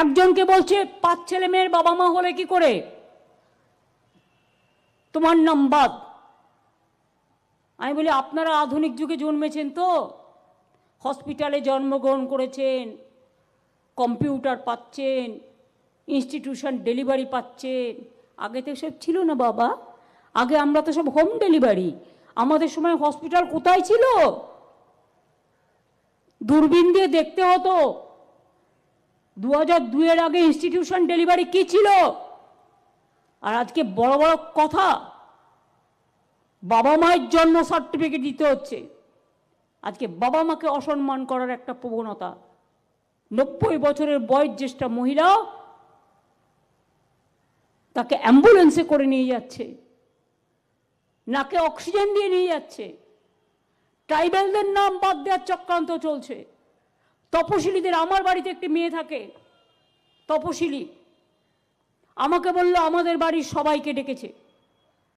একজনকে বলছে 5 ছেলে মেয়ের বাবা মা হলে কি করে, তোমার নাম বাদ। আমি বলি আপনারা আধুনিক যুগে জন্মেছেন তো, হসপিটালে জন্মগ্রহণ করেছেন, কম্পিউটার পাচ্ছেন, ইনস্টিটিউশন ডেলিভারি পাচ্ছেন, আগে তো সব ছিল না বাবা। আগে আমরা তো সব হোম ডেলিভারি, আমাদের সময় হসপিটাল কোথায় ছিল, দূরবীন দিয়ে দেখতে হতো। 2002-এর আগে ইনস্টিটিউশন ডেলিভারি কি ছিল? আর আজকে বড় বড় কথা, বাবা মায়ের জন্ম সার্টিফিকেট দিতে হচ্ছে। আজকে বাবা মাকে অসম্মান করার একটা প্রবণতা। 90 বছরের বয়োজ্যেষ্ঠা মহিলা তাকে অ্যাম্বুলেন্সে করে নিয়ে যাচ্ছে, নাকে অক্সিজেন দিয়ে নিয়ে যাচ্ছে। ট্রাইবেলদের নাম বাদ দেওয়ার চক্রান্ত চলছে। তপশিলীদের, আমার বাড়িতে একটি মেয়ে থাকে তপশিলী, আমাকে বললো আমাদের বাড়ির সবাইকে ডেকেছে।